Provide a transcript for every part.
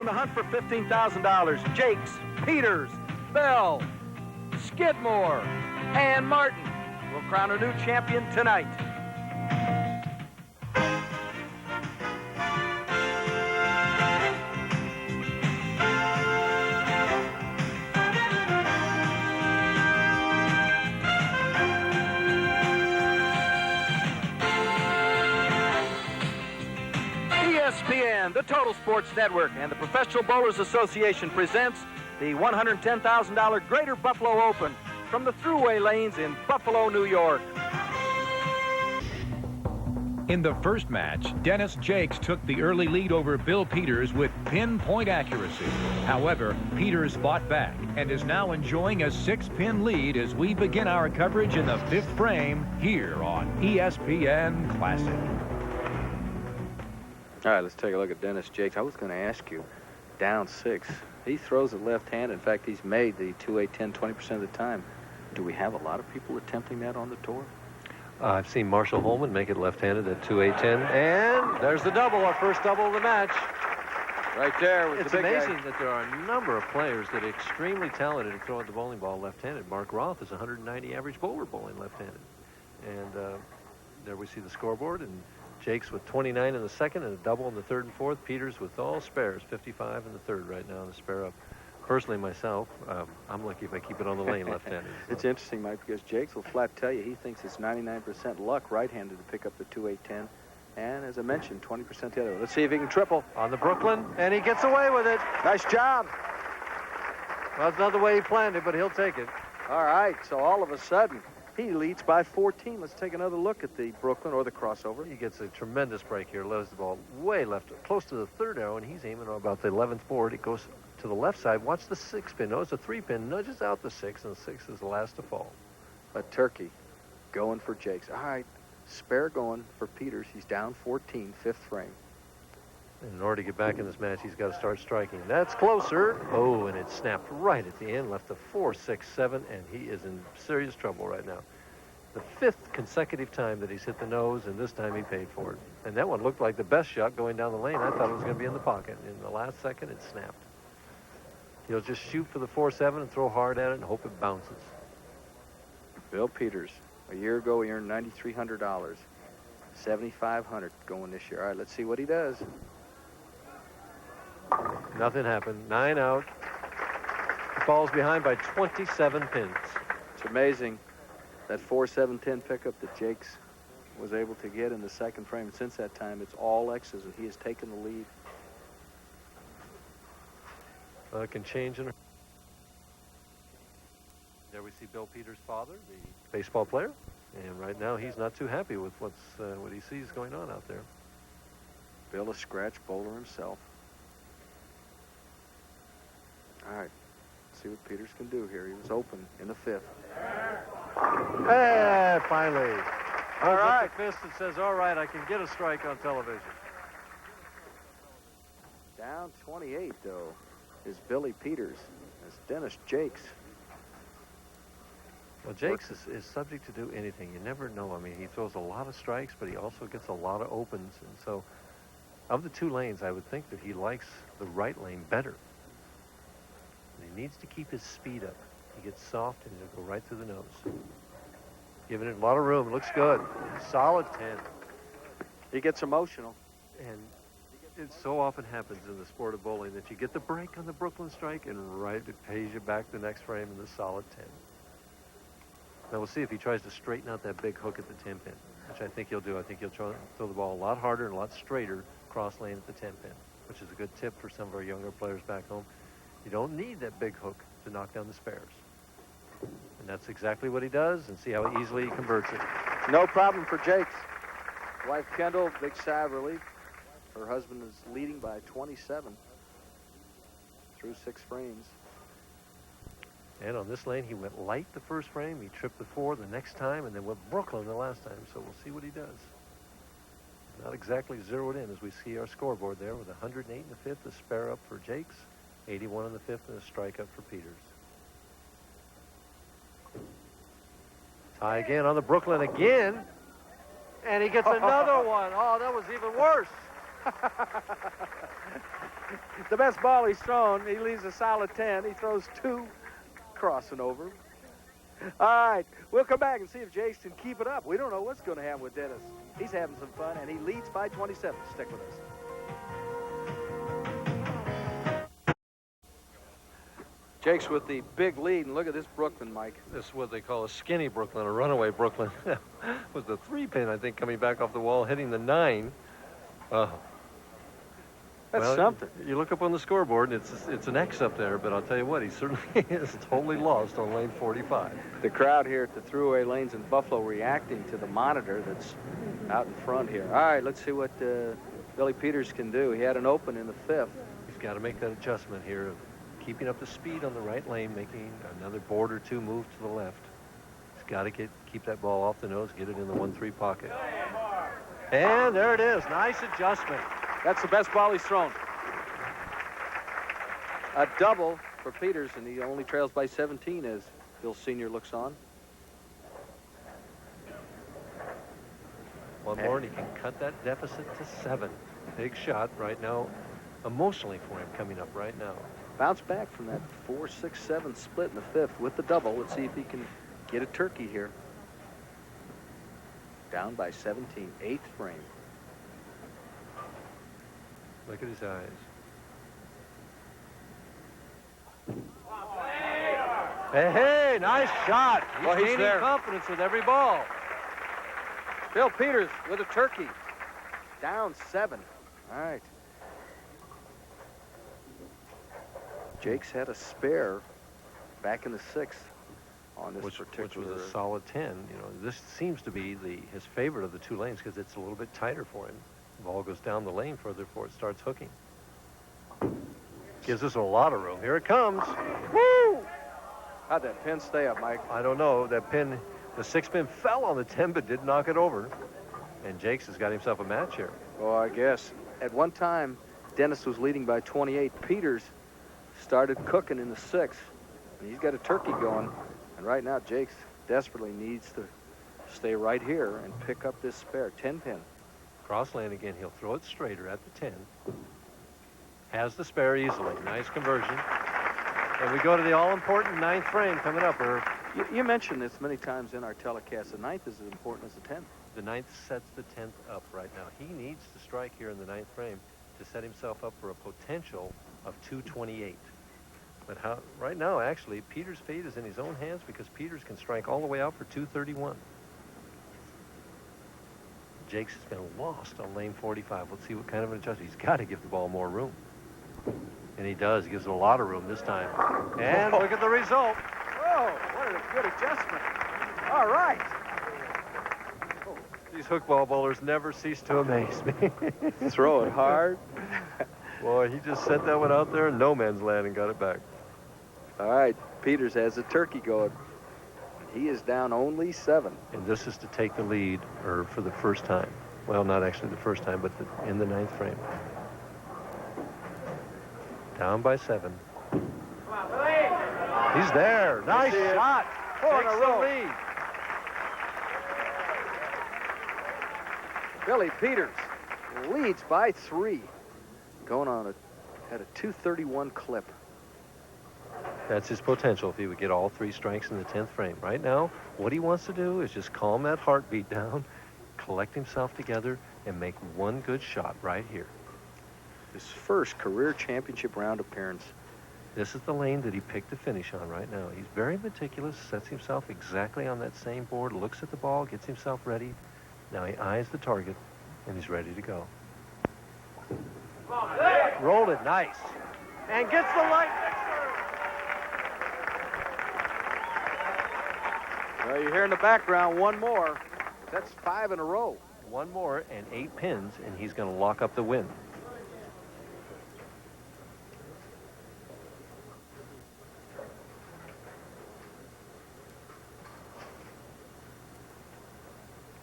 the hunt for $15,000. Jakes, Peters, Bell, Skidmore, and Martin will crown a new champion tonight. ESPN, the Total Sports Network, and the Professional Bowlers Association presents the $110,000 Greater Buffalo Open from the Thruway Lanes in Buffalo, New York. In the first match, Dennis Jakes took the early lead over Bill Peters with pinpoint accuracy. However, Peters fought back and is now enjoying a 6-pin lead as we begin our coverage in the 5th frame here on ESPN Classic. All right, let's take a look at Dennis Jakes. I was going to ask you, down 6. He throws it left hand. In fact, he's made the 2-8-10 20% of the time. Do we have a lot of people attempting that on the tour? I've seen Marshall Holman make it left-handed at 2-8-10, and there's the double, our first double of the match. Right there with it's the big amazing guy. that there are a number of players that are extremely talented at throwing the bowling ball left-handed. Mark Roth is 190 average bowler bowling left-handed. And there we see the scoreboard, and Jakes with 29 in the second and a double in the third and fourth. Peters with all spares, 55 in the third right now, and a spare up. Personally, myself, I'm lucky if I keep it on the lane left-handed. So. It's interesting, Mike, because Jakes will flat tell you he thinks it's 99% luck right-handed to pick up the 2-8-10. And as I mentioned, 20% the other way. Let's see if he can triple. On the Brooklyn, and he gets away with it. Nice job. Well, it's not the way he planned it, but he'll take it. All right, so all of a sudden, he leads by 14. Let's take another look at the Brooklyn or the crossover. He gets a tremendous break here, loads the ball way left, close to the third arrow, and he's aiming about the 11th board. It goes to the left side. Watch the 6-pin. Notice the 3-pin nudges out the 6, and the 6 is the last to fall. A turkey going for Jakes. All right, spare going for Peters. He's down 14, 5th frame. And in order to get back in this match, he's got to start striking. That's closer. Oh, and it snapped right at the end, left a 4, 6, 7, and he is in serious trouble right now. The 5th consecutive time that he's hit the nose, and this time he paid for it. And that one looked like the best shot going down the lane. I thought it was going to be in the pocket. In the last second, it snapped. He'll just shoot for the 4-7 and throw hard at it and hope it bounces. Bill Peters, a year ago he earned $9,300, $7,500 going this year. All right, let's see what he does. Nothing happened. 9 out. He falls behind by 27 pins. It's amazing that 4-7-10 pickup that Jakes was able to get in the second frame. And since that time, it's all X's, and he has taken the lead. It can change in a... There we see Bill Peters' father, the baseball player, and right now he's not too happy with what he sees going on out there. Bill, a scratch bowler himself. All right, let's see what Peters can do here. He was open in the 5th. Hey, finally. All right. Up the fist and says, all right, I can get a strike on television. Down 28, though, is Billy Peters. That's Dennis Jakes. Well, Jakes is subject to do anything. You never know. I mean, he throws a lot of strikes, but he also gets a lot of opens. And so, of the 2 lanes, I would think that he likes the right lane better. And he needs to keep his speed up. He gets soft, and he'll go right through the nose. Giving it a lot of room. It looks good. Solid 10. He gets emotional. And it so often happens in the sport of bowling that you get the break on the Brooklyn strike, and right, it pays you back the next frame in the solid 10. Now we'll see if he tries to straighten out that big hook at the 10-pin, which I think he'll do. I think he'll try to throw the ball a lot harder and a lot straighter cross lane at the 10-pin, which is a good tip for some of our younger players back home. You don't need that big hook to knock down the spares. And that's exactly what he does, and see how easily he converts it. No problem for Jakes. Wife Kendall, big sigh of relief. Her husband is leading by 27 through 6 frames. And on this lane, he went light the first frame. He tripped the 4 the next time, and then went Brooklyn the last time. So we'll see what he does. Not exactly zeroed in as we see our scoreboard there with 108 in the 5th, a spare up for Jakes, 81 in the 5th, and a strike up for Peters. Tie again on the Brooklyn again. And he gets another one. Oh, that was even worse. the best ball he's thrown. He leaves a solid 10. He throws 2, crossing over. All right, we'll come back and see if Jakes can keep it up. We don't know what's going to happen with Dennis. He's having some fun, and he leads by 27. Stick with us. Jakes with the big lead, and look at this Brooklyn, Mike. This is what they call a skinny Brooklyn, a runaway Brooklyn. Was the 3-pin, I think, coming back off the wall, hitting the 9. That's well, something. You look up on the scoreboard, and it's an X up there, but I'll tell you what, he certainly is totally lost on lane 45. The crowd here at the throughway lanes in Buffalo reacting to the monitor that's out in front here. All right, let's see what Billy Peters can do. He had an open in the 5th. He's got to make that adjustment here of keeping up the speed on the right lane, making another board or 2 move to the left. He's got to keep that ball off the nose, get it in the 1-3 pocket. And there it is. Nice adjustment. That's the best ball he's thrown. A double for Peters, and he only trails by 17 as Bill Sr. looks on. One more, and he can cut that deficit to 7. Big shot right now, emotionally for him coming up right now. Bounce back from that 4-6-7 split in the 5th with the double. Let's see if he can get a turkey here. Down by 17, 8th frame. Look at his eyes. Hey, nice shot. He's gaining there. confidence with every ball. Bill Peters with a turkey. Down 7. All right. Jakes had a spare back in the 6th on this particular. Which was a solid 10. You know, this seems to be his favorite of the 2 lanes because it's a little bit tighter for him. The ball goes down the lane further before it starts hooking. Gives us a lot of room. Here it comes. Woo! How'd that pin stay up, Mike? I don't know. That pin, the 6-pin fell on the 10, but did knock it over. And Jakes has got himself a match here. Oh, I guess. At one time, Dennis was leading by 28. Peters started cooking in the 6th. And he's got a turkey going. And right now, Jakes desperately needs to stay right here and pick up this spare 10-pin. Cross lane again. He'll throw it straighter at the 10. Has the spare easily. Nice conversion. And we go to the all-important 9th frame coming up. You mentioned this many times in our telecast. The 9th is as important as the 10th. The 9th sets the 10th up right now. He needs to strike here in the 9th frame to set himself up for a potential of 228. But right now, actually, Peters' fate is in his own hands because Peters can strike all the way out for 231. Jakes has been lost on lane 45. Let's see what kind of an adjustment. He's got to give the ball more room. And he does. He gives it a lot of room this time. And look at the result. Oh, what a good adjustment. All right. These hookball bowlers never cease to amaze me. Throw it hard. Boy, he just set that one out there in no man's land and got it back. All right, Peters has a turkey going. He is down only 7. And this is to take the lead, or for the first time. Well, not actually the first time, but in the 9th frame. Down by 7. He's there. Nice shot. 4 in a row. Lead. Billy Peters leads by 3. Going on at a 231 clip. That's his potential if he would get all 3 strikes in the 10th frame. Right now, what he wants to do is just calm that heartbeat down, collect himself together, and make one good shot right here. His first career championship round appearance. This is the lane that he picked to finish on right now. He's very meticulous, sets himself exactly on that same board, looks at the ball, gets himself ready. Now he eyes the target, and he's ready to go. Rolled it nice. And gets the light mixer. Well, you hear in the background one more. That's 5 in a row. One more and 8 pins, and he's going to lock up the win.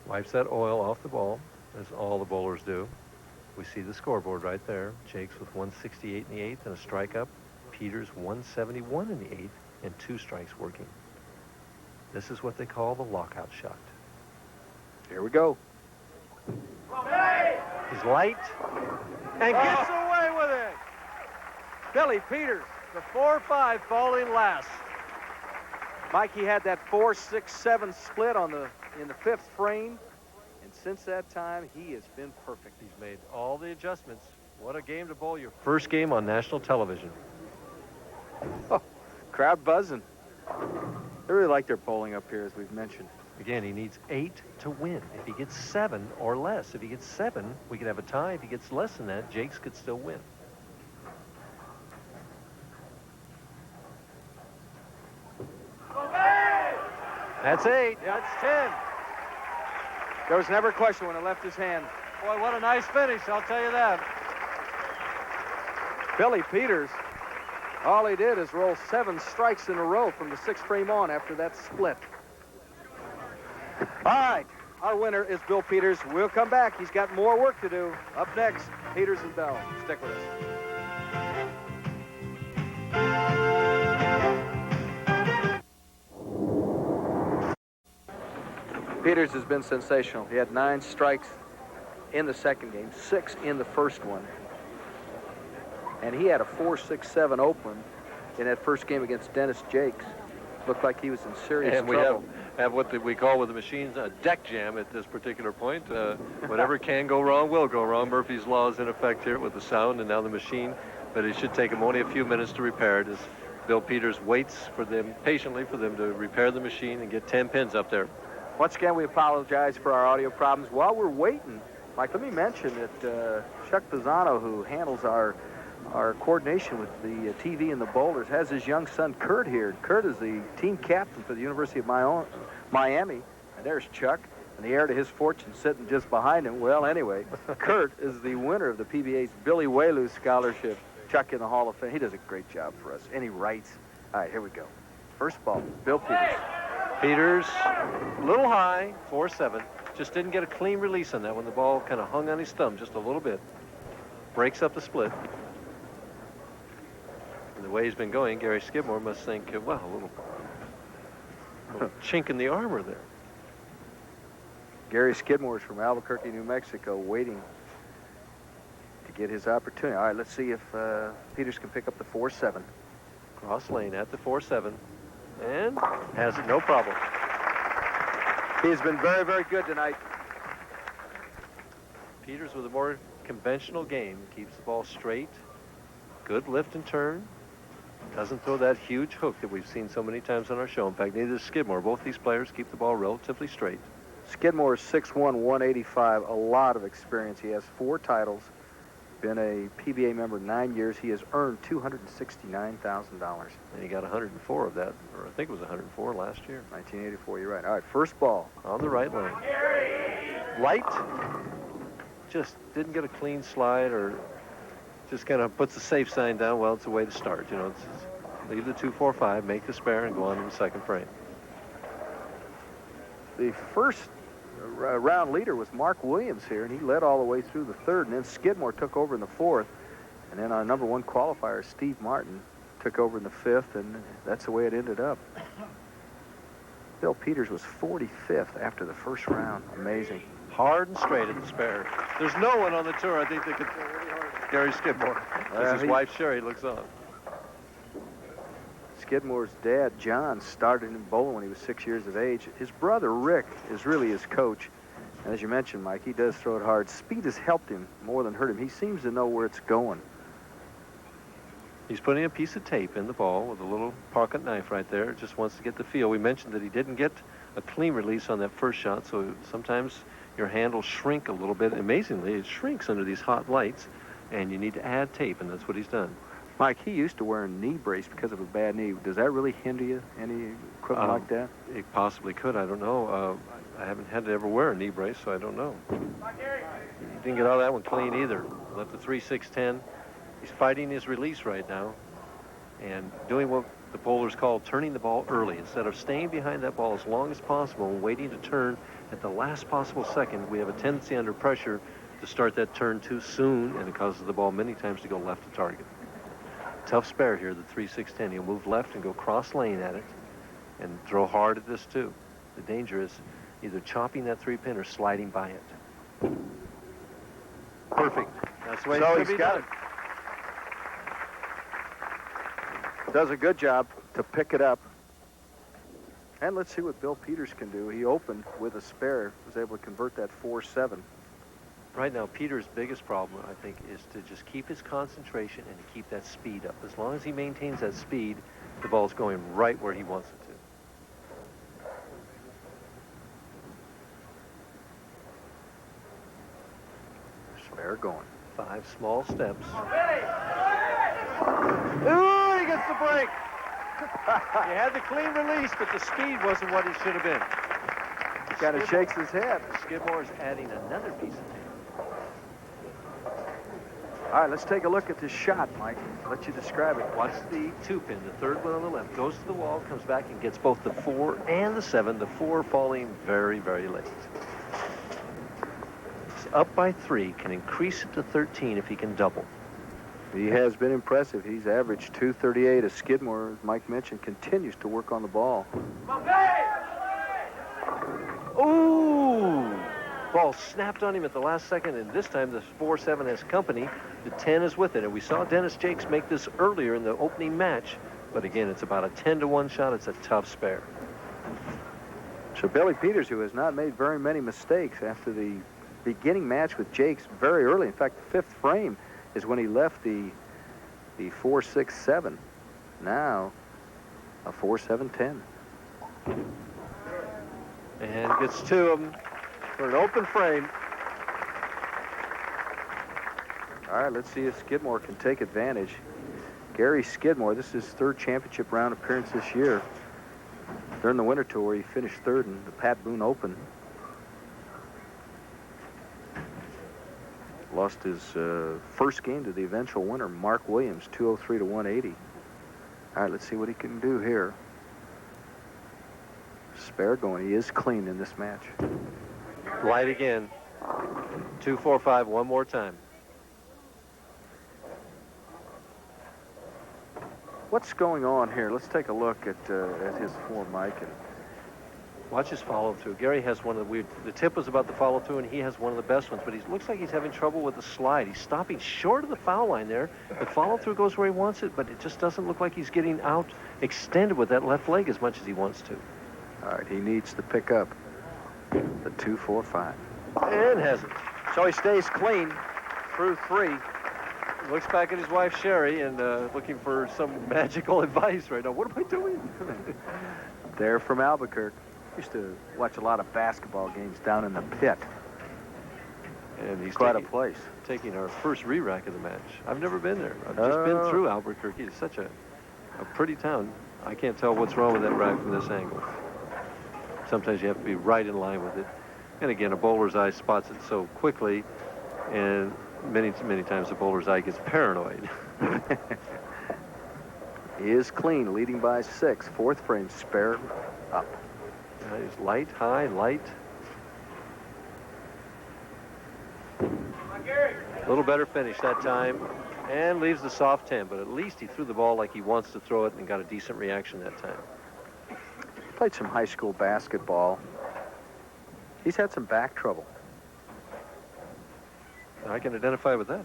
Wipes that oil off the ball, as all the bowlers do. We see the scoreboard right there. Jakes with 168 in the 8th and a strike up. Peters 171 in the 8th and 2 strikes working. This is what they call the lockout shot. Here we go. He's light and gets away with it. Billy Peters. The 4-5 falling last. Mikey had that 4-6-7 split in the 5th frame, and since that time he has been perfect. He's made all the adjustments. What a game to bowl your first game on national television. Oh, crowd buzzing. They really like their bowling up here, as we've mentioned. Again, he needs 8 to win. If he gets 7 or less, if he gets 7, we could have a tie. If he gets less than that, Jakes could still win. That's 8. That's 10. There was never a question when it left his hand. Boy, what a nice finish, I'll tell you that. Billy Peters, all he did is roll 7 strikes in a row from the 6th frame on after that split. All right, our winner is Bill Peters. We'll come back. He's got more work to do. Up next, Peters and Bell. Stick with us. Peters has been sensational. He had 9 strikes in the second game, 6 in the first one. And he had a 4-6-7 open in that first game against Dennis Jakes. Looked like he was in serious trouble. And we have what we call with the machines a deck jam at this particular point. Whatever can go wrong will go wrong. Murphy's Law is in effect here with the sound and now the machine. But it should take him only a few minutes to repair it as Bill Peters waits patiently for them to repair the machine and get 10 pins up there. Once again, we apologize for our audio problems. While we're waiting, Mike, let me mention that Chuck Pisano, who handles our coordination with the TV and the bowlers, has his young son Kurt here. Kurt is the team captain for the University of Miami. And there's Chuck, and the heir to his fortune sitting just behind him. Well, anyway, Kurt is the winner of the PBA's Billy Whaley Scholarship. Chuck in the Hall of Fame. He does a great job for us. And he writes. All right, here we go. First ball, Bill Peters. Peters, a little high, 4-7. Just didn't get a clean release on that when the ball kind of hung on his thumb just a little bit. Breaks up the split. And the way he's been going, Gary Skidmore must think, well, a little chink in the armor there. Gary Skidmore is from Albuquerque, New Mexico, waiting to get his opportunity. All right, let's see if Peters can pick up the 4-7. Cross lane at the 4-7. And has it, no problem. He's been very, very good tonight. Peters with a more conventional game. Keeps the ball straight. Good lift and turn. Doesn't throw that huge hook that we've seen so many times on our show. In fact, neither does Skidmore. Both these players keep the ball relatively straight. Skidmore is 6'1", 185. A lot of experience. He has 4 titles. Been a PBA member 9 years. He has earned $269,000. And he got 104 of that, or I think it was 104 last year. 1984, you're right. All right, first ball. On the right lane. Light. Just didn't get a clean slide, or just kind of puts the safe sign down. Well, it's a way to start. You know, leave the 2-4-5, make the spare, and go on to the second frame. The first round leader was Mark Williams here, and he led all the way through the third, and then Skidmore took over in the fourth, and then our number 1 qualifier, Steve Martin, took over in the fifth, and that's the way it ended up. Bill Peters was 45th after the first round. Amazing. Hard and straight at the spare. There's no one on the tour I think that could Gary Skidmore. As his wife Sherry looks on. Skidmore's dad, John, started in bowling when he was 6 years of age. His brother, Rick, is really his coach. And as you mentioned, Mike, he does throw it hard. Speed has helped him more than hurt him. He seems to know where it's going. He's putting a piece of tape in the ball with a little pocket knife right there. Just wants to get the feel. We mentioned that he didn't get a clean release on that first shot, so sometimes your hand will shrink a little bit. Amazingly, it shrinks under these hot lights, and you need to add tape, and that's what he's done. Mike, he used to wear a knee brace because of a bad knee. Does that really hinder you, any equipment like that? It possibly could. I don't know. I haven't had to ever wear a knee brace, so I don't know. He didn't get all that one clean either. Left the 3-6-10. He's fighting his release right now and doing what the bowlers call turning the ball early. Instead of staying behind that ball as long as possible and waiting to turn at the last possible second, we have a tendency under pressure to start that turn too soon, and it causes the ball many times to go left to target. Tough spare here, the 3-6-10. He'll move left and go cross lane at it and throw hard at this too. The danger is either chopping that 3-pin or sliding by it. Perfect. That's the way so he's got it. Does a good job to pick it up. And let's see what Bill Peters can do. He opened with a spare, was able to convert that 4-7. Right now, Peter's biggest problem, I think, is to just keep his concentration and to keep that speed up. As long as he maintains that speed, the ball's going right where he wants it to. Spare going. 5 small steps. Ooh, he gets the break. He had the clean release, but the speed wasn't what it should have been. He kind of shakes his head. Skidmore is adding another piece of tape. All right, let's take a look at this shot, Mike. Let you describe it. Watch the 2-pin, the third one on the left, goes to the wall, comes back and gets both the 4 and the 7, the 4 falling very, very late. He's up by 3, can increase it to 13 if he can double. He has been impressive. He's averaged 238. As Skidmore, as Mike mentioned, continues to work on the ball. Ooh! Ball snapped on him at the last second, and this time the 4-7 has company. The 10 is with it, and we saw Dennis Jakes make this earlier in the opening match, but again, it's about a 10-to-1 shot. It's a tough spare. So Billy Peters, who has not made very many mistakes after the beginning match with Jakes very early. In fact, the 5th frame is when he left the 4-6-7. Now, a 4-7-10. And gets to him for an open frame. All right, let's see if Skidmore can take advantage. Gary Skidmore, this is his 3rd championship round appearance this year. During the winter tour, he finished 3rd in the Pat Boone Open. Lost his first game to the eventual winner, Mark Williams, 203 to 180. All right, let's see what he can do here. Spare going. He is clean in this match. Light again. 2-4-5 one more time. What's going on here? Let's take a look at his form, Mike. And watch his follow-through. Gary has one of the tip was about the follow-through, and he has one of the best ones, but he looks like he's having trouble with the slide. He's stopping short of the foul line there. The follow-through goes where he wants it, but it just doesn't look like he's getting out extended with that left leg as much as he wants to. All right, he needs to pick up the 2-4-5. And has it. So he stays clean through 3. He looks back at his wife, Sherry, and looking for some magical advice right now. What am I doing? They're from Albuquerque. Used to watch a lot of basketball games down in the pit. And he's quite a place. Taking our first re-rack of the match. I've never been there. I've just been through Albuquerque. It's such a pretty town. I can't tell what's wrong with that rack from this angle. Sometimes you have to be right in line with it. And again, a bowler's eye spots it so quickly, and many times the bowler's eye gets paranoid. He is clean, leading by 6. 4th frame, spare up. He's light, high, light. A little better finish that time, and leaves the soft 10, but at least he threw the ball like he wants to throw it and got a decent reaction that time. Played some high school basketball. He's had some back trouble. I can identify with that.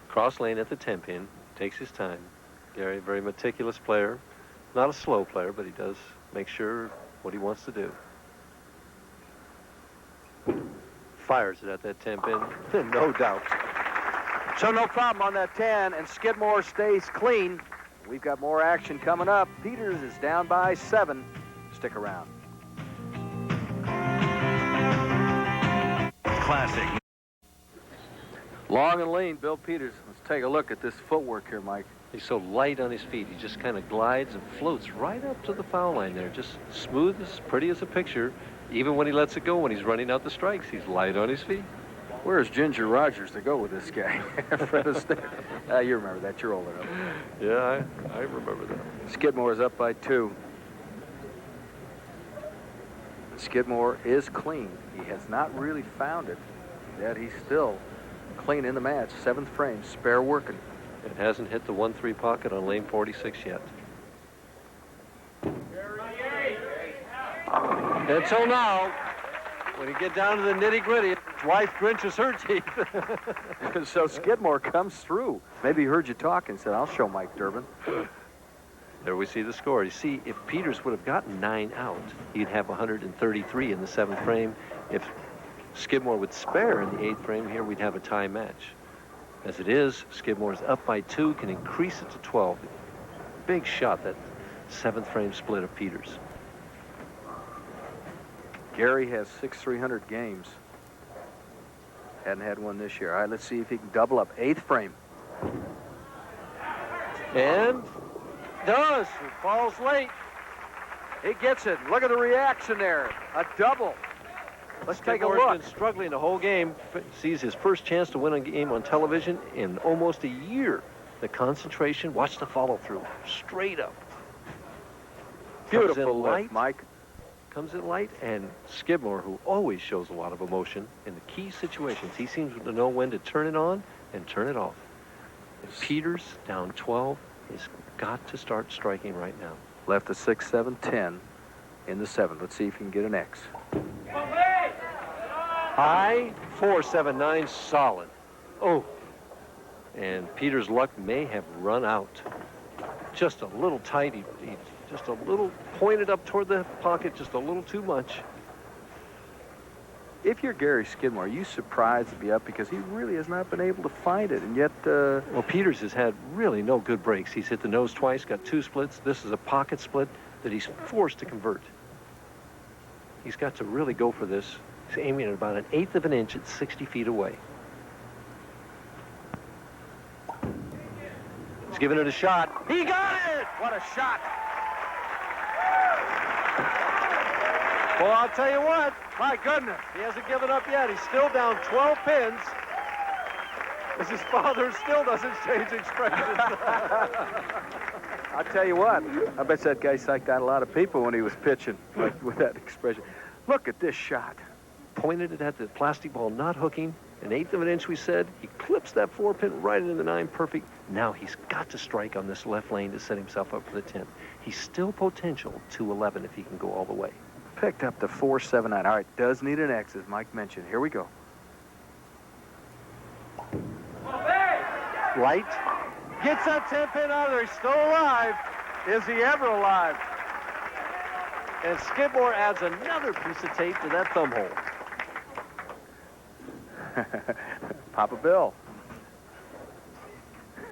Cross lane at the 10-pin, takes his time. Gary, very meticulous player. Not a slow player, but he does make sure what he wants to do. Fires it at that 10-pin, no doubt. So no problem on that 10, and Skidmore stays clean. We've got more action coming up. Peters is down by 7. Stick around. Classic. Long and lean, Bill Peters. Let's take a look at this footwork here, Mike. He's so light on his feet. He just kind of glides and floats right up to the foul line there. Just smooth, as pretty as a picture. Even when he lets it go, when he's running out the strikes, he's light on his feet. Where's Ginger Rogers to go with this guy? Fred Astaire. You remember that. You're old enough. Yeah, I remember that. Skidmore is up by 2. Skidmore is clean. He has not really found it, yet he's still clean in the match. 7th frame, spare working. It hasn't hit the 1-3 pocket on lane 46 yet. Until now, when you get down to the nitty-gritty, wife grinches her teeth. So Skidmore comes through. Maybe he heard you talk and said, I'll show Mike Durbin. There we see the score. You see, if Peters would have gotten 9 out, he'd have 133 in the 7th frame. If Skidmore would spare in the 8th frame here, we'd have a tie match. As it is, Skidmore's up by 2, can increase it to 12. Big shot, that 7th frame split of Peters. Gary has 6 300 games. Hadn't had one this year. All right, let's see if he can double up. 8th frame. And does. It falls late. He gets it. Look at the reaction there. A double. Let's take a Skidmore's look. been struggling the whole game. Sees his first chance to win a game on television in almost a year. The concentration. Watch the follow through. Straight up. Beautiful light. lift, Mike. Comes in light, and Skidmore, who always shows a lot of emotion in the key situations, he seems to know when to turn it on and turn it off. And Peters, down 12, has got to start striking right now. Left a 6, 7, 10 in the 7th. Let's see if he can get an X. High, 4, 7, 9, solid. Oh, and Peters' luck may have run out. Just a little tight. He just a little pointed up toward the pocket, just a little too much. If you're Gary Skidmore, are you surprised to be up? Because he really has not been able to find it, and yet... Well, Peters has had really no good breaks. He's hit the nose twice, got 2 splits. This is a pocket split that he's forced to convert. He's got to really go for this. He's aiming at about 1/8 of an inch at 60 feet away. He's giving it a shot. He got it! What a shot! Well, I'll tell you what. My goodness, he hasn't given up yet. He's still down 12 pins. As his father still doesn't change expressions. I'll tell you what, I bet that guy psyched out a lot of people when he was pitching with that expression. Look at this shot. Pointed it at the plastic ball, not hooking. 1/8 of an inch, we said. He clips that 4-pin right into the 9, perfect. Now he's got to strike on this left lane to set himself up for the 10th. He's still potential 211 if he can go all the way. Picked up the 4, 7, 9. All right, does need an X, as Mike mentioned. Here we go. Light. Gets that 10-pin out of there. He's still alive. Is he ever alive? And Skidmore adds another piece of tape to that thumb hole. Papa Bill.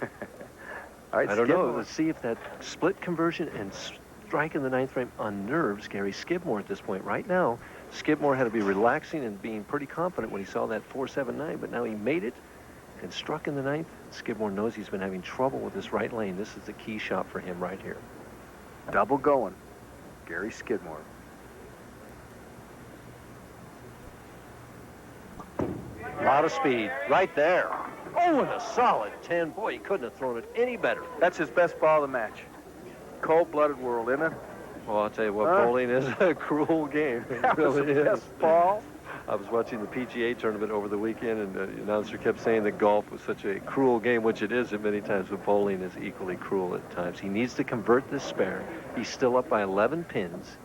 All right, I don't know. Skidmore. Let's see if that split conversion and strike in the 9th frame unnerves Gary Skidmore at this point. Right now, Skidmore had to be relaxing and being pretty confident when he saw that 4-7-9, but now he made it and struck in the 9th. Skidmore knows he's been having trouble with this right lane. This is the key shot for him right here. Double going. Gary Skidmore. A lot of speed right there. Oh, and a solid 10. Boy, he couldn't have thrown it any better. That's his best ball of the match. Cold-blooded world, isn't it? Well, I'll tell you what, bowling is a cruel game. It That was really the is. best ball. I was watching the PGA tournament over the weekend, and the announcer kept saying that golf was such a cruel game, which it is at many times, but bowling is equally cruel at times. He needs to convert this spare. He's still up by 11 pins.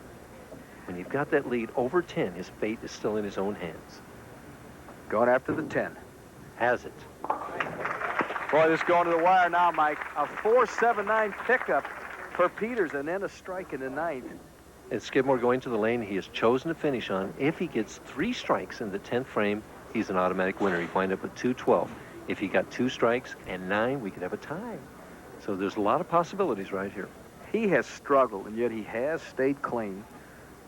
When you've got that lead over 10, his fate is still in his own hands. Going after the 10. Has it. Boy, this is going to the wire now, Mike. A 4-7-9 pickup for Peters, and then a strike in the 9th. And Skidmore going to the lane he has chosen to finish on. If he gets 3 strikes in the 10th frame, he's an automatic winner. He'd wind up with 212. If he got 2 strikes and 9, we could have a tie. So there's a lot of possibilities right here. He has struggled, and yet he has stayed clean,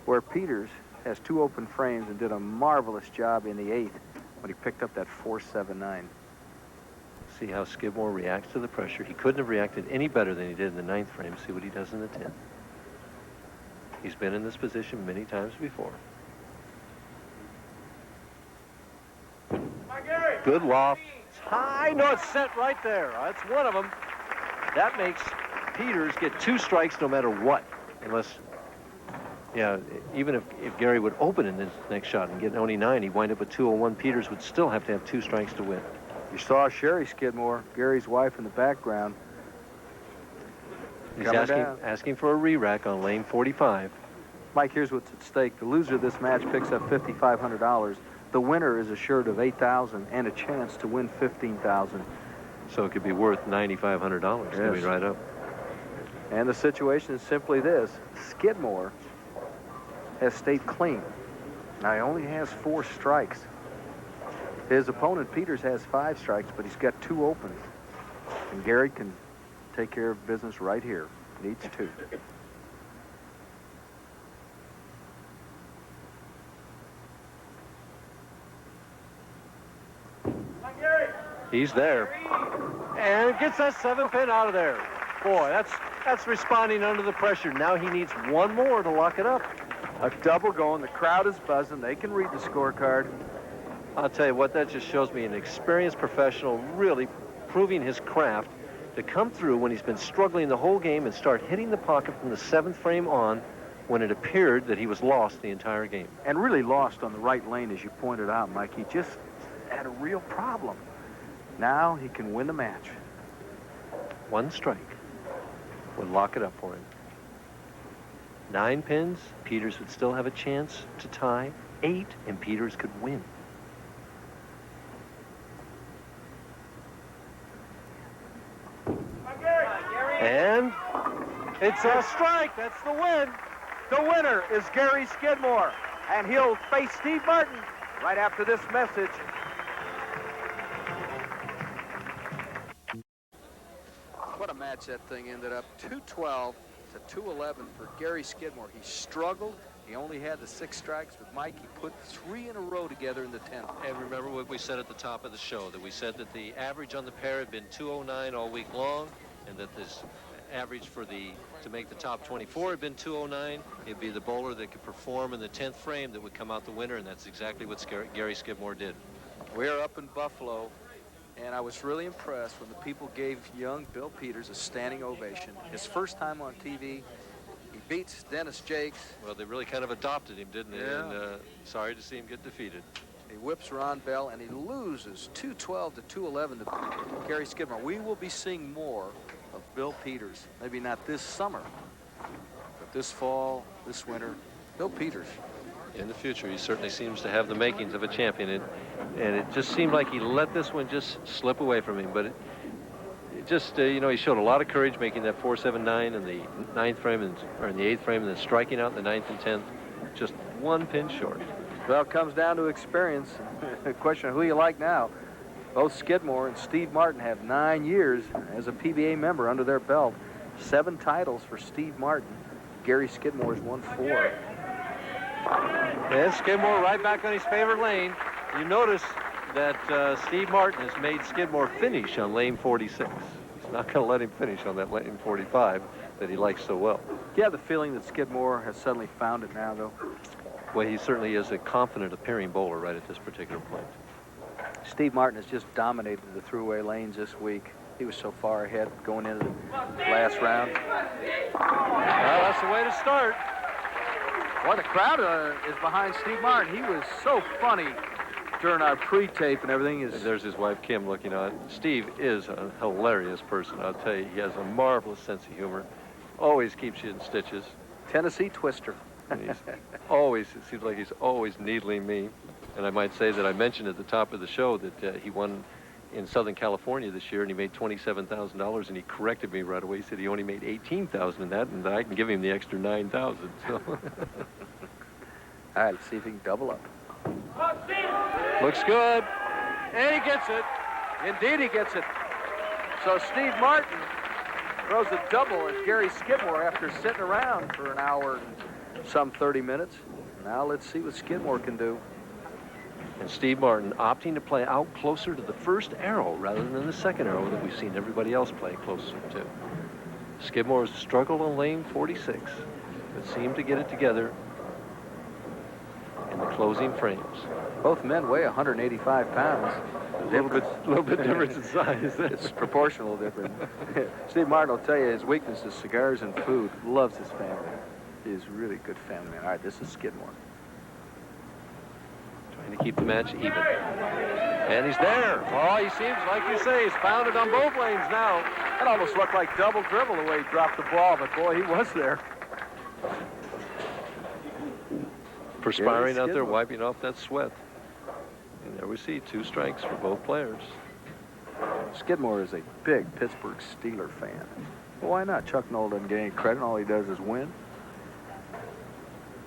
where Peters has 2 open frames and did a marvelous job in the 8th when he picked up that 4-7-9. See how Skidmore reacts to the pressure. He couldn't have reacted any better than he did in the 9th frame. See what he does in the 10th. He's been in this position many times before. Good loft. It's high. No, it's set right there. That's one of them. That makes Peters get 2 strikes no matter what. Unless, yeah, even if Gary would open in this next shot and get only 9, he'd wind up with 201. Peters would still have to have 2 strikes to win. You saw Sherry Skidmore, Gary's wife, in the background. He's Coming down. asking for a re-rack on lane 45. Mike, here's what's at stake. The loser of this match picks up $5,500. the winner is assured of $8,000 and a chance to win $15,000. So it could be worth $9,500. Yes. Coming right up. And the situation is simply this. Skidmore has stayed clean. Now, he only has 4 strikes. His opponent, Peters, has 5 strikes, but he's got 2 open. And Gary can take care of business right here. Needs 2. He's there. And gets that 7-pin out of there. Boy, that's responding under the pressure. Now he needs 1 more to lock it up. A double going. The crowd is buzzing. They can read the scorecard. I'll tell you what, that just shows me an experienced professional really proving his craft to come through when he's been struggling the whole game and start hitting the pocket from the 7th frame on when it appeared that he was lost the entire game. And really lost on the right lane, as you pointed out, Mike. He just had a real problem. Now he can win the match. 1 strike would lock it up for him. 9 pins, Peters would still have a chance to tie. 8, and Peters could win. And it's a strike. That's the win. The winner is Gary Skidmore, and he'll face Steve Martin right after this message. What a match that thing ended up. 212 to 211 for Gary Skidmore. He struggled. He only had the 6 strikes with Mike. He put 3 in a row together in the 10th. And remember what we said at the top of the show, that we said that the average on the pair had been 209 all week long, and that this average for to make the top 24 had been 209. It'd be the bowler that could perform in the 10th frame that would come out the winner, and that's exactly what Gary Skidmore did. We're up in Buffalo, and I was really impressed when the people gave young Bill Peters a standing ovation. His first time on TV. He beats Dennis Jakes. Well, they really kind of adopted him, didn't they? Yeah. And sorry to see him get defeated. He whips Ron Bell, and he loses 212 to 211 to Gary Skidmore. We will be seeing more of Bill Peters. Maybe not this summer, but this fall, this winter. Bill Peters. In the future, he certainly seems to have the makings of a champion, and it just seemed like he let this one just slip away from him. But it just, you know, he showed a lot of courage making that 4-7-9 in the 9th frame, or in the 8th frame, and then striking out in the 9th and 10th, just 1 pin short. Well, it comes down to experience. The question of who you like now. Both Skidmore and Steve Martin have 9 years as a PBA member under their belt. 7 titles for Steve Martin. Gary Skidmore's won 4. And Skidmore right back on his favorite lane. You notice that Steve Martin has made Skidmore finish on lane 46. He's not going to let him finish on that lane 45 that he likes so well. You have the feeling that Skidmore has suddenly found it now, though? Well, he certainly is a confident appearing bowler right at this particular point. Steve Martin has just dominated the throughway lanes this week. He was so far ahead going into the last round. Well, that's the way to start. Well, the crowd is behind Steve Martin. He was so funny during our pre-tape and everything. And there's his wife, Kim, looking on. Steve is a hilarious person, I'll tell you. He has a marvelous sense of humor. Always keeps you in stitches. Tennessee twister. And he's always, it seems like he's always needling me. And I might say that I mentioned at the top of the show that he won in Southern California this year, and he made $27,000, and he corrected me right away. He said he only made $18,000 in that, and I can give him the extra $9,000. So. All right, let's see if he can double up. Looks good. And he gets it. Indeed, he gets it. So Steve Martin throws a double at Gary Skidmore after sitting around for an hour and some 30 minutes. Now let's see what Skidmore can do. And Steve Martin opting to play out closer to the first arrow rather than the second arrow that we've seen everybody else play closer to. Skidmore's struggled on lane 46, but seemed to get it together in the closing frames. Both men weigh 185 pounds. A little bit difference in size. It's proportional different. Steve Martin will tell you his weakness is cigars and food. Loves his family. He's a really good family man. All right, this is Skidmore. Trying to keep the match even. And he's there. Oh, he seems, like you say, he's found it on both lanes now. That almost looked like double dribble the way he dropped the ball, but boy, he was there. Perspiring out there, wiping off that sweat. we see 2 strikes for both players. Skidmore is a big Pittsburgh Steeler fan. Well, why not? Chuck Noll doesn't get any credit. All he does is win.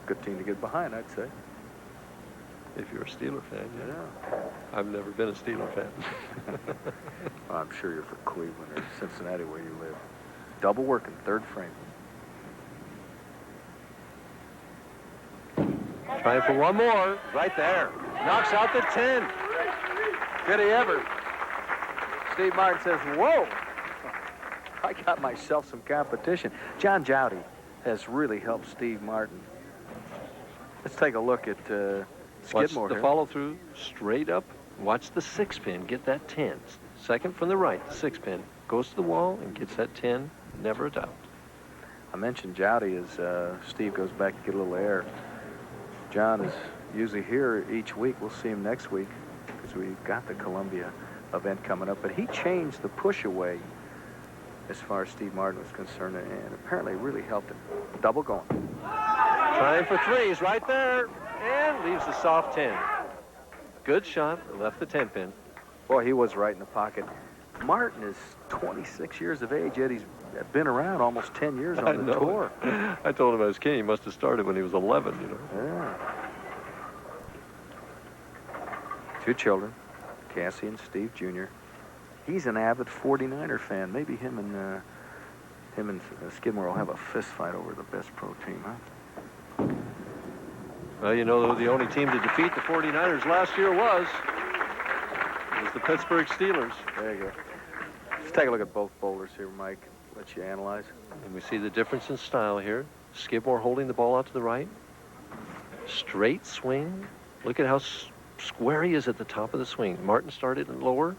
Good team to get behind, I'd say. If you're a Steeler fan, yeah. Yeah. I've never been a Steeler fan. Well, I'm sure you're for Cleveland or Cincinnati where you live. Double working, third frame. Trying for one more. Right there. Knocks out the 10. Did he ever? Steve Martin says, whoa, I got myself some competition. John Jowdy has really helped Steve Martin. Let's take a look at Watch Skidmore the here. follow through straight up. Watch the 6-pin. Get that 10. Second from the right, the 6-pin. Goes to the wall and gets that 10. Never a doubt. I mentioned Jowdy as Steve goes back to get a little air. John is usually here each week. We'll see him next week because we've got the Columbia event coming up. But he changed the push away as far as Steve Martin was concerned, and apparently really helped him. Double going. Trying for 3s right there. And leaves the soft 10. Good shot. Left the 10-pin. Boy, he was right in the pocket. Martin is 26 years of age, yet he's been around almost 10 years on the tour. I told him I was kidding. He must have started when he was 11, you know. Yeah. 2 children, Cassie and Steve Jr. He's an avid 49er fan. Maybe him and Skidmore will have a fist fight over the best pro team, huh? Well, you know, the only team to defeat the 49ers last year was the Pittsburgh Steelers. There you go. Let's take a look at both bowlers here, Mike. Let you analyze. And we see the difference in style here. Skidmore holding the ball out to the right. Straight swing. Look at how square he is at the top of the swing. Martin started lower.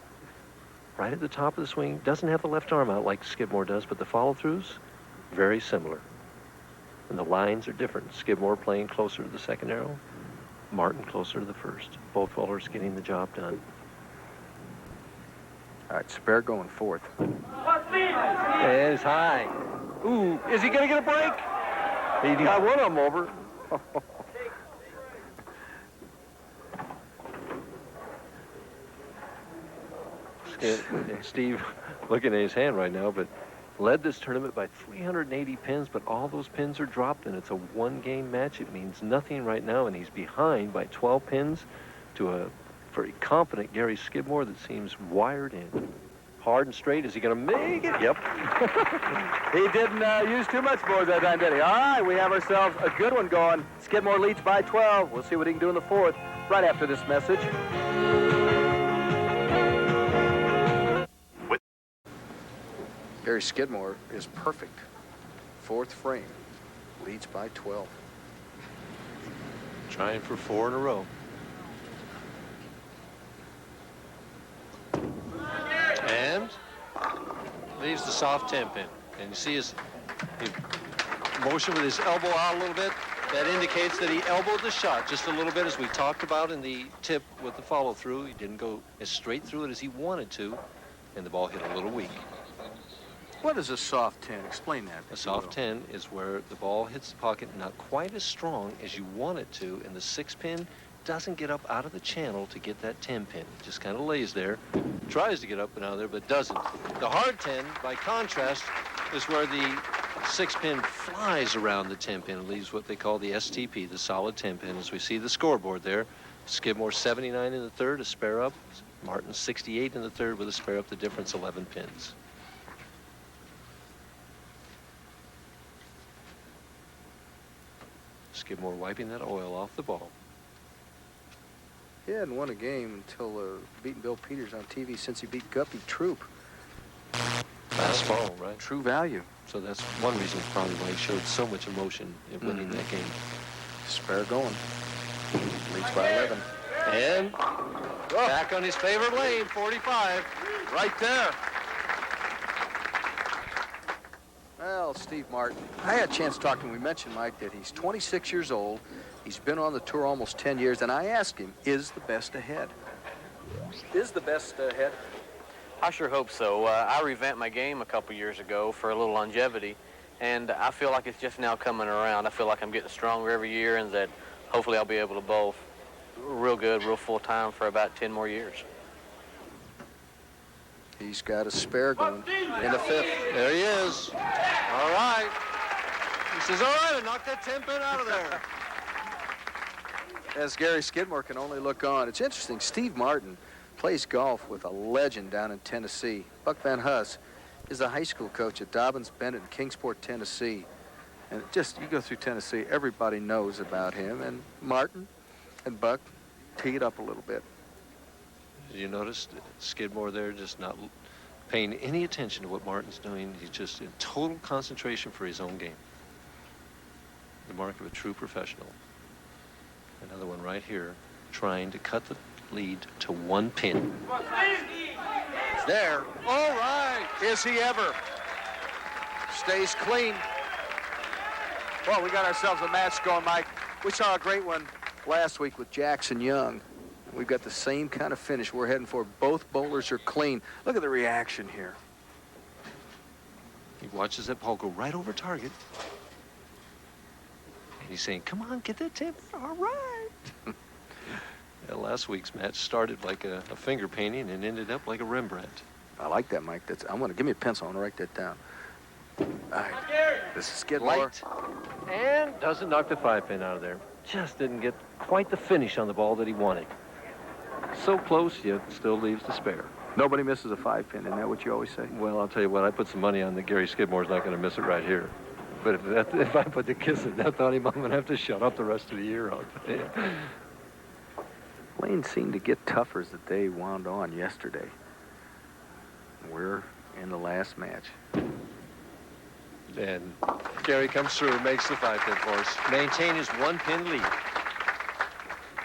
Right at the top of the swing. Doesn't have the left arm out like Skidmore does, but the follow-throughs, very similar. And the lines are different. Skidmore playing closer to the second arrow. Martin closer to the first. Both bowlers getting the job done. All right, spare going fourth. And it's high. Ooh, is he going to get a break? He got one of them over. Steve looking at his hand right now, but led this tournament by 380 pins, but all those pins are dropped, and it's a one-game match. It means nothing right now, and he's behind by 12 pins to a very confident Gary Skidmore that seems wired in. Hard and straight. Is he going to make it? Yep. He didn't use too much boards that time, did he? All right, we have ourselves a good one going. Skidmore leads by 12. We'll see what he can do in the fourth right after this message. Gary Skidmore is perfect. Fourth frame. Leads by 12. Trying for 4 in a row. And leaves the soft 10-pin. And you see his motion with his elbow out a little bit. That indicates that he elbowed the shot just a little bit, as we talked about in the tip with the follow-through. He didn't go as straight through it as he wanted to, and the ball hit a little weak. What is a soft 10? Explain that. A soft 10 is where the ball hits the pocket not quite as strong as you want it to, and the 6-pin doesn't get up out of the channel to get that 10-pin. It just kind of lays there, tries to get up and out of there, but doesn't. The hard 10, by contrast, is where the 6-pin flies around the 10-pin and leaves what they call the STP, the solid 10-pin, as we see the scoreboard there. Skidmore 79 in the third, a spare up. Martin 68 in the third with a spare up, the difference 11 pins. Skidmore wiping that oil off the ball. He hadn't won a game until beating Bill Peters on TV since he beat Guppy Troop. Last fall, right? True value. So that's one reason probably why he showed so much emotion in winning that game. Spare going. Leads by 11. And back on his favorite lane, 45. Right there. Well, Steve Martin, I had a chance to talk to him. We mentioned, Mike, that he's 26 years old. He's been on the tour almost 10 years, and I asked him, is the best ahead? Is the best ahead? I sure hope so. I revamped my game a couple years ago for a little longevity, and I feel like it's just now coming around. I feel like I'm getting stronger every year, and that hopefully I'll be able to bowl real good, real full-time for about 10 more years. He's got a spare going in the 5th. There he is. All right. He says, all right, I knocked that 10-pin out of there. As Gary Skidmore can only look on. It's interesting, Steve Martin plays golf with a legend down in Tennessee. Buck Van Huss is a high school coach at Dobbins Bennett in Kingsport, Tennessee. And just, you go through Tennessee, everybody knows about him. And Martin and Buck tee it up a little bit. You notice Skidmore there just not paying any attention to what Martin's doing. He's just in total concentration for his own game. The mark of a true professional. Another one right here, trying to cut the lead to 1 pin. It's there. All right. Is he ever? Stays clean. Well, we got ourselves a match going, Mike. We saw a great one last week with Jackson Young. We've got the same kind of finish we're heading for. Both bowlers are clean. Look at the reaction here. He watches that ball go right over target. And he's saying, come on, get that tip. All right. Yeah, last week's match started like a finger painting and ended up like a Rembrandt. I like that, Mike. I'm going to give me a pencil. I'm going to write that down. All right. This is Skidmore. Light. And doesn't knock the 5-pin out of there. Just didn't get quite the finish on the ball that he wanted. So close, yet still leaves the spare. Nobody misses a 5-pin. Isn't that what you always say? Well, I'll tell you what, I put some money on that Gary Skidmore's not going to miss it right here. But if I put the kiss in that on him, I'm going to have to shut up the rest of the year on. Lanes seemed to get tougher as the day wound on yesterday. We're in the last match. And Gary comes through, makes the 5-pin for us. Maintain his 1-pin lead.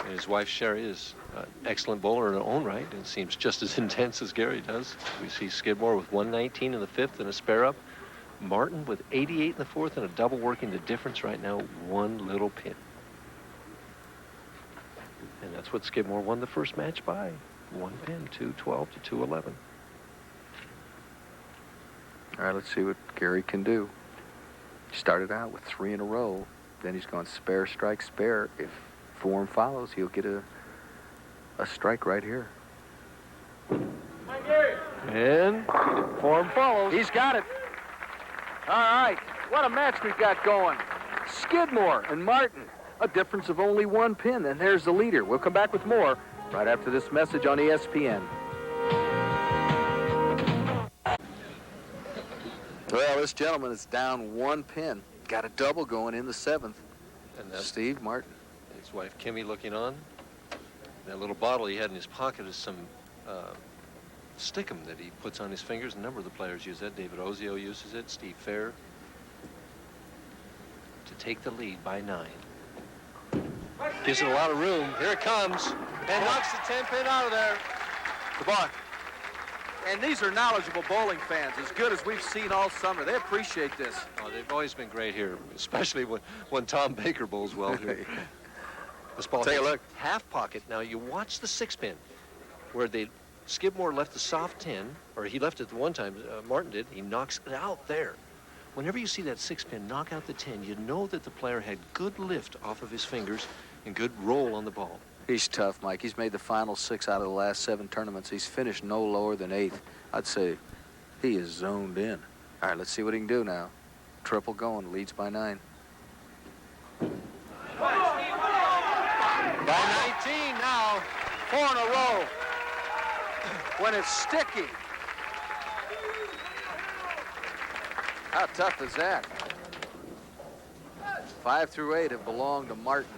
And his wife, Sherry, is an excellent bowler in her own right and seems just as intense as Gary does. We see Skidmore with 119 in the 5th and a spare up. Martin with 88 in the 4th and a double working the difference right now, 1 little pin. And that's what Skidmore won the first match by. 1 pin, 212 to 211. All right, let's see what Gary can do. He started out with 3 in a row. Then he's gone spare, strike, spare. If form follows, he'll get a strike right here. And form follows. He's got it. All right, what a match we've got going. Skidmore and Martin, a difference of only 1 pin, and there's the leader. We'll come back with more right after this message on ESPN. Well, this gentleman is down 1 pin. Got a double going in the 7th. And that's Steve Martin. his wife Kimmy looking on. That little bottle he had in his pocket is some stickum that he puts on his fingers. A number of the players use that. David Ozio uses it. Steve Fair. To take the lead by 9. Gives it a lot of room. Here it comes. And knocks the 10-pin out of there. Come on. And these are knowledgeable bowling fans, as good as we've seen all summer. They appreciate this. Oh, they've always been great here, especially when Tom Baker bowls well here. This ball Take a hits look. half pocket. Now you watch the 6-pin, where Skidmore left the soft 10, or he left it the one time. Martin did. He knocks it out there. Whenever you see that 6-pin knock out the 10, you know that the player had good lift off of his fingers and good roll on the ball. He's tough, Mike. He's made the final 6 out of the last 7 tournaments. He's finished no lower than 8th. I'd say he is zoned in. All right, let's see what he can do now. Triple going, leads by 9. By 19 now. 4 in a row. When it's sticky. How tough is that? 5 through 8 have belonged to Martin.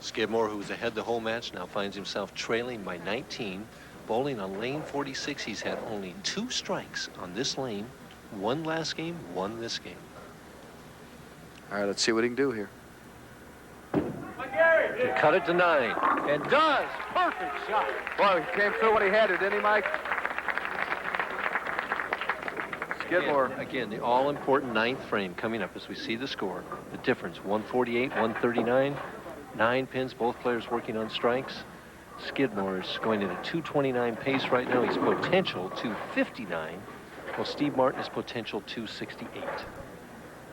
Skidmore, who was ahead the whole match, now finds himself trailing by 19. Bowling on lane 46, he's had only 2 strikes on this lane. 1 last game, 1 this game. All right, let's see what he can do here. He cut it to 9, and does. Perfect shot. Boy, he came through when he had it, didn't he, Mike? Skidmore. Again, the all-important 9th frame coming up as we see the score. The difference, 148, 139. 9 pins, both players working on strikes. Skidmore is going at a 229 pace right now. He's potential 259, while Steve Martin is potential 268.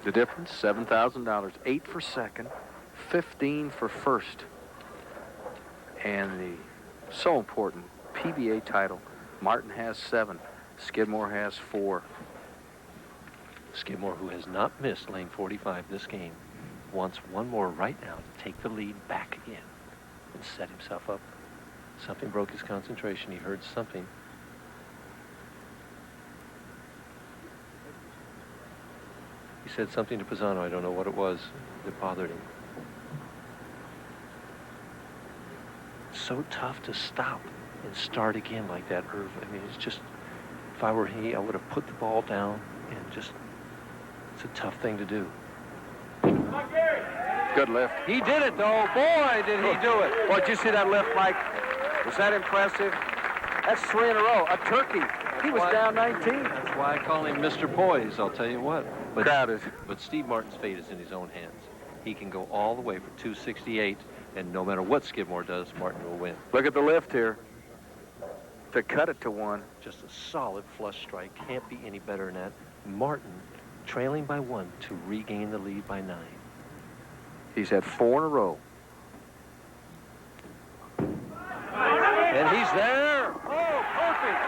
The difference, $7,000. 8 for second, 15 for first. And the so important PBA title. Martin has 7. Skidmore has 4. Skidmore, who has not missed lane 45 this game, wants one more right now to take the lead back again and set himself up. Something broke his concentration. He heard something. He said something to Pisano. I don't know what it was that bothered him. So tough to stop and start again like that, Irv. I mean, it's just, if I were he, I would have put the ball down and just, it's a tough thing to do. Good lift. He did it, though. Boy, did he do it. Boy, did you see that lift, Mike? Was that impressive? That's 3 in a row. A turkey. He was down 19. That's why I call him Mr. Poise, I'll tell you what. Crowded. But Steve Martin's fate is in his own hands. He can go all the way for 268, and no matter what Skidmore does, Martin will win. Look at the lift here. To cut it to 1. Just a solid flush strike. Can't be any better than that. Martin trailing by 1 to regain the lead by 9. He's had 4 in a row. And he's there. Oh, perfect.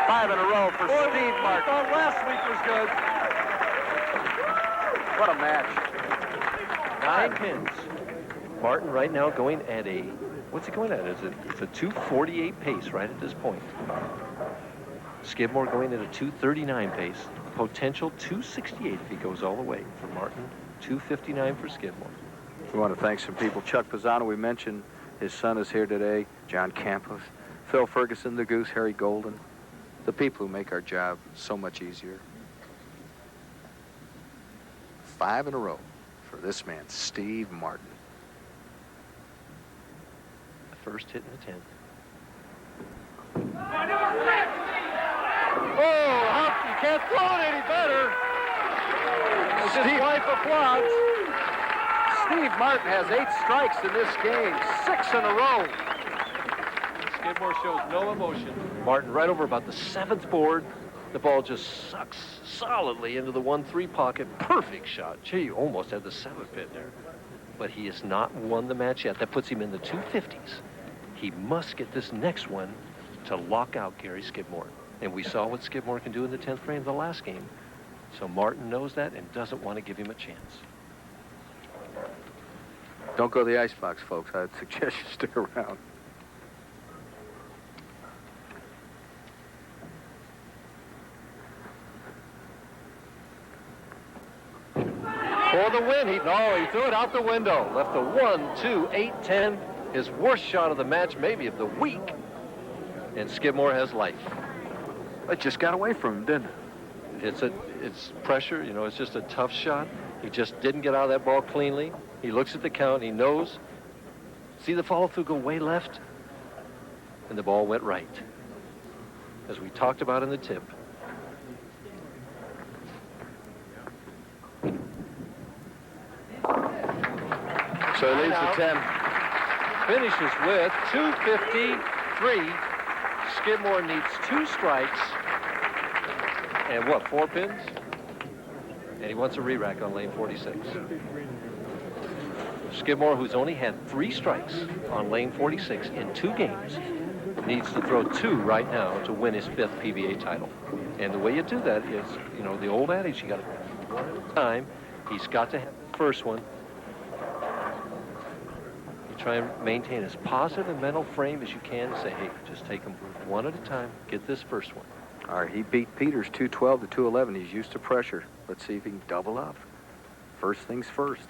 5 in a row for Steve Martin. I thought last week was good. What a match. 9 pins. Martin right now going at a, what's he going at? It's a 2:48 pace right at this point. Skidmore going at a 2:39 pace. Potential 2:68 if he goes all the way for Martin. 2:59 for Skidmore. We want to thank some people. Chuck Pisano, we mentioned his son is here today. John Campos, Phil Ferguson, the Goose, Harry Golden. The people who make our job so much easier. 5 in a row for this man, Steve Martin. The first hit in the 10th. Oh, Huff, you can't throw it any better. His wife applauds. Steve Martin has 8 strikes in this game, 6 in a row. Skidmore shows no emotion. Martin right over about the 7th board. The ball just sucks solidly into the 1-3 pocket. Perfect shot. Gee, almost had the 7th pin there. But he has not won the match yet. That puts him in the 250s. He must get this next one to lock out Gary Skidmore. And we saw what Skidmore can do in the 10th frame of the last game. So Martin knows that and doesn't want to give him a chance. Don't go to the icebox, folks. I'd suggest you stick around. For the win, he threw it out the window. Left a 1, 2, 8, 10. His worst shot of the match, maybe of the week. And Skidmore has life. It just got away from him, didn't it? It's pressure, you know, it's just a tough shot. He just didn't get out of that ball cleanly. He looks at the count, he knows. See the follow-through go way left? And the ball went right. As we talked about in the tip. So he leads the 10. Finishes with 253. Skidmore needs 2 strikes. And what, 4 pins? And he wants a re-rack on lane 46. Skidmore, who's only had 3 strikes on lane 46 in 2 games, needs to throw 2 right now to win his 5th PBA title. And the way you do that is, you know, the old adage, you got to time. He's got to have the first one. You try and maintain as positive a mental frame as you can. Say, hey, just take them one at a time. Get this first one. All right, he beat Peters 212 to 211. He's used to pressure. Let's see if he can double up. First things first.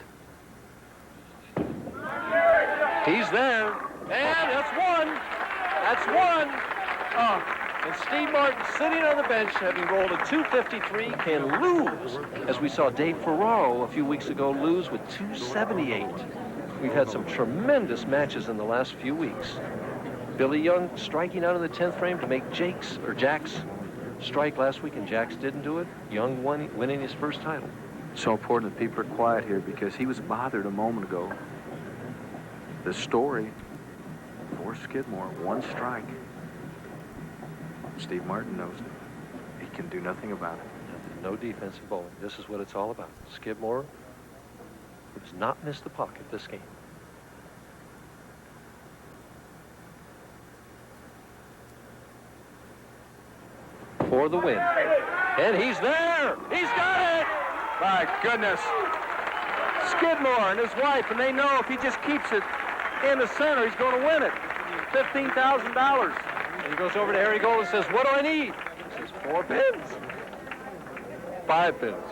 He's there. And that's 1. That's 1. Oh. And Steve Martin, sitting on the bench, having rolled a 253, can lose. As we saw Dave Ferraro a few weeks ago lose with 278. We've had some tremendous matches in the last few weeks. Billy Young striking out in the 10th frame to make Jack's strike last week, and Jack's didn't do it. Young winning his first title. So important that people are quiet here because he was bothered a moment ago. The story for Skidmore, 1 strike. Steve Martin knows it. He can do nothing about it. No defensive bowling. This is what it's all about. Skidmore has not missed the pocket this game. For the win. And he's there. He's got it. My goodness. Skidmore and his wife, and they know if he just keeps it in the center, he's going to win it. $15,000. And he goes over to Harry Gold and says, what do I need? He says, 4 pins. 5 pins.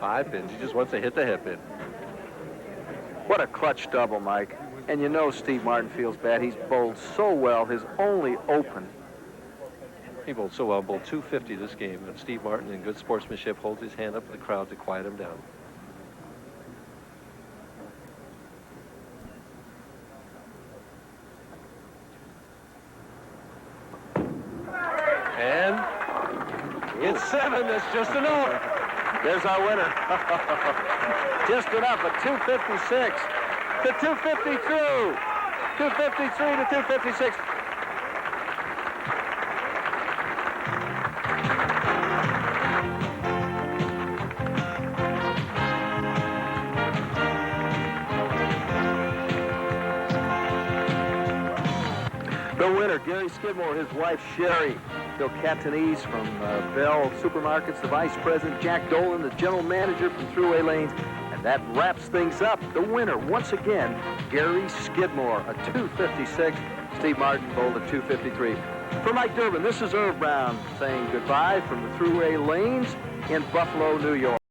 5 pins. He just wants to hit the hip in. What a clutch double, Mike. And you know Steve Martin feels bad. He's bowled so well, his only open. He bowled so well, bowled 250 this game, and Steve Martin, in good sportsmanship, holds his hand up to the crowd to quiet him down. And it's 7. That's just enough. There's our winner. Just enough at 256 to 252. 253 to 256. The winner, Gary Skidmore, his wife, Sherry. Bill Catanese from Bell Supermarkets, the vice president, Jack Dolan, the general manager from Thruway Lanes. And that wraps things up. The winner, once again, Gary Skidmore, a 256. Steve Martin bowled a 253. For Mike Durbin, this is Irv Brown saying goodbye from the Thruway Lanes in Buffalo, New York.